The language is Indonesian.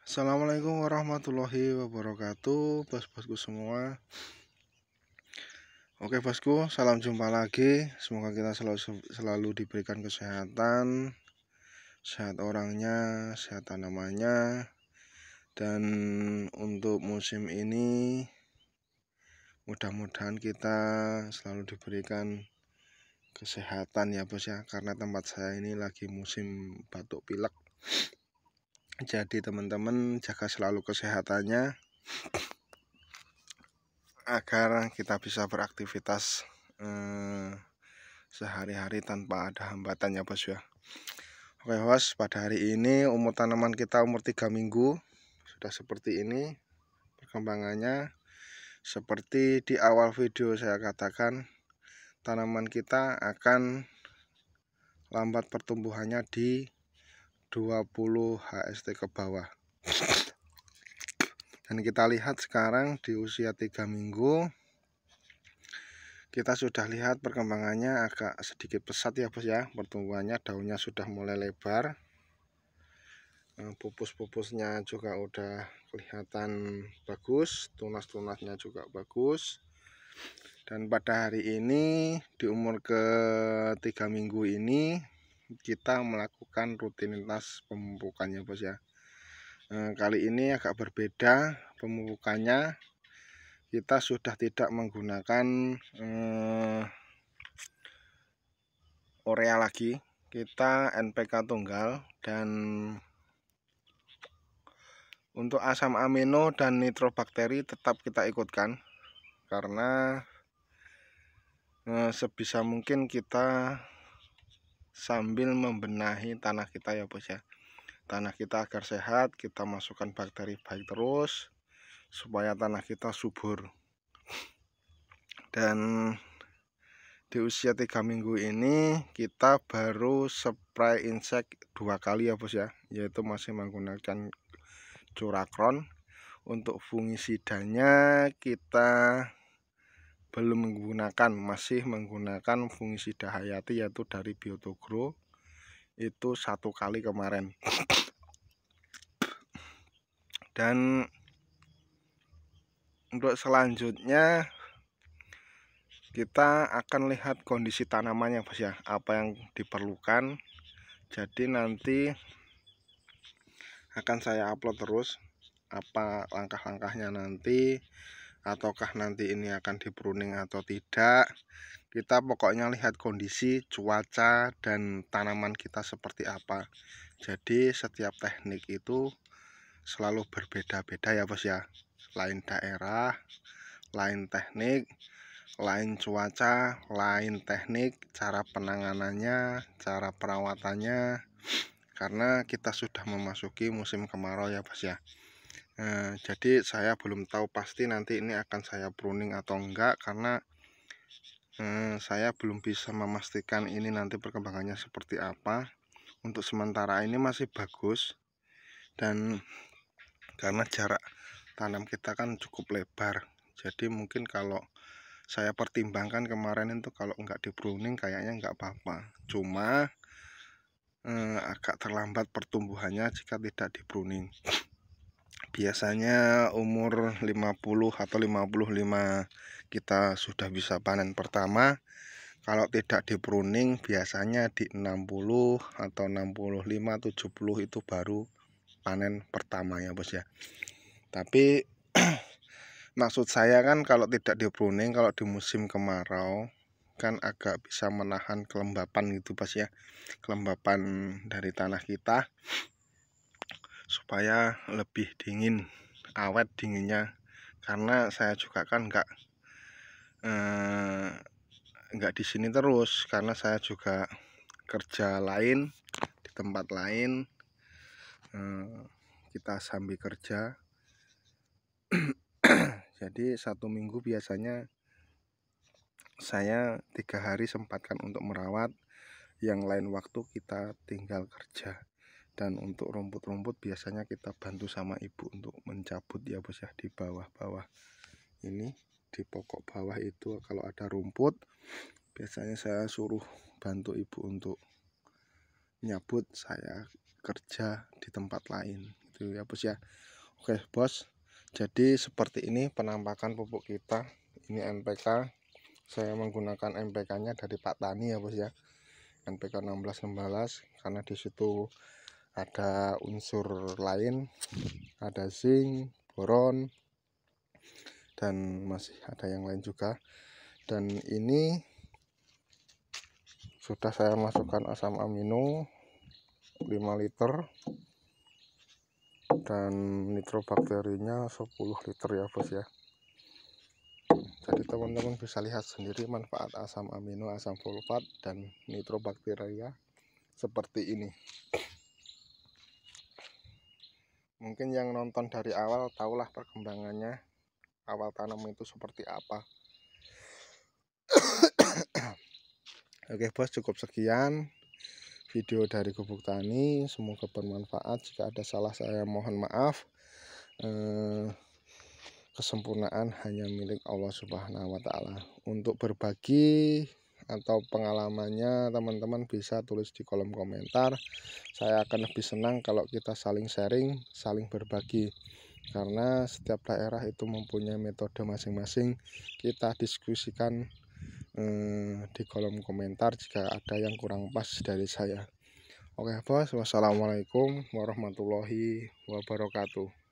Assalamualaikum warahmatullahi wabarakatuh, bos-bosku semua. Oke bosku, salam jumpa lagi. Semoga kita selalu diberikan kesehatan, sehat orangnya, sehat tanamannya. Dan untuk musim ini mudah-mudahan kita selalu diberikan kesehatan ya bos ya, karena tempat saya ini lagi musim batuk pilek. Jadi teman-teman jaga selalu kesehatannya agar kita bisa beraktivitas sehari-hari tanpa ada hambatan ya bos ya. Oke bos, pada hari ini umur tanaman kita umur 3 minggu. Sudah seperti ini perkembangannya. Seperti di awal video saya katakan, tanaman kita akan lambat pertumbuhannya di 20 HST ke bawah. Dan kita lihat sekarang di usia 3 minggu kita sudah lihat perkembangannya agak sedikit pesat ya bos ya. Pertumbuhannya daunnya sudah mulai lebar, pupus-pupusnya juga udah kelihatan bagus, tunas-tunasnya juga bagus. Dan pada hari ini di umur ke 3 minggu ini kita melakukan rutinitas pemupukannya bos ya. Kali ini agak berbeda pemupukannya. Kita sudah tidak menggunakan urea lagi, kita NPK tunggal. Dan untuk asam amino dan nitrobakteri tetap kita ikutkan, karena sebisa mungkin kita sambil membenahi tanah kita ya bos ya. Tanah kita agar sehat, kita masukkan bakteri baik terus supaya tanah kita subur. Dan di usia 3 minggu ini kita baru spray insek 2 kali ya bos ya, yaitu masih menggunakan Curakron. Untuk fungisidanya kita belum menggunakan, masih menggunakan fungisida hayati yaitu dari Biotogro, itu 1 kali kemarin. Dan untuk selanjutnya kita akan lihat kondisi tanamannya bos ya, apa yang diperlukan. Jadi nanti akan saya upload terus apa langkah-langkahnya nanti, ataukah nanti ini akan di pruning atau tidak. Kita pokoknya lihat kondisi cuaca dan tanaman kita seperti apa. Jadi setiap teknik itu selalu berbeda-beda ya bos ya. Lain daerah, lain teknik, lain cuaca, lain teknik, cara penanganannya, cara perawatannya, karena kita sudah memasuki musim kemarau ya bos ya. Jadi saya belum tahu pasti nanti ini akan saya pruning atau enggak, karena saya belum bisa memastikan ini nanti perkembangannya seperti apa. Untuk sementara ini masih bagus, dan karena jarak tanam kita kan cukup lebar, jadi mungkin kalau saya pertimbangkan kemarin itu kalau enggak di pruning kayaknya enggak apa-apa. Cuma agak terlambat pertumbuhannya jika tidak di pruning. Biasanya umur 50 atau 55 kita sudah bisa panen pertama. Kalau tidak di pruning biasanya di 60 atau 65, 70 itu baru panen pertama ya bos ya. Tapi maksud saya kan kalau tidak di pruning, kalau di musim kemarau kan agak bisa menahan kelembapan gitu bos ya. Kelembapan dari tanah kita supaya lebih dingin, awet dinginnya. Karena saya juga kan enggak di sini terus, karena saya juga kerja lain di tempat lain. Kita sambil kerja. Jadi 1 minggu biasanya saya 3 hari sempatkan untuk merawat, yang lain waktu kita tinggal kerja. Dan untuk rumput-rumput biasanya kita bantu sama ibu untuk mencabut ya bos ya, di bawah-bawah ini, di pokok bawah itu kalau ada rumput biasanya saya suruh bantu ibu untuk nyabut, saya kerja di tempat lain gitu ya bos ya. Oke bos, jadi seperti ini penampakan pupuk kita. Ini NPK, saya menggunakan NPK nya dari Pak Tani ya bos ya, NPK 1616, karena disitu ada unsur lain, ada zinc, boron, dan masih ada yang lain juga. Dan ini sudah saya masukkan asam amino 5 liter dan nitrobakterinya 10 liter ya bos ya. Jadi teman-teman bisa lihat sendiri manfaat asam amino, asam sulfat, dan nitrobakteria seperti ini. Mungkin yang nonton dari awal tahulah perkembangannya, awal tanam itu seperti apa. Oke bos, cukup sekian video dari Gubuk Tani, semoga bermanfaat. Jika ada salah saya mohon maaf. Kesempurnaan hanya milik Allah Subhanahu wa Ta'ala. Untuk berbagi atau pengalamannya teman-teman bisa tulis di kolom komentar. Saya akan lebih senang kalau kita saling sharing, saling berbagi, karena setiap daerah itu mempunyai metode masing-masing. Kita diskusikan di kolom komentar jika ada yang kurang pas dari saya. Oke bos, wassalamualaikum warahmatullahi wabarakatuh.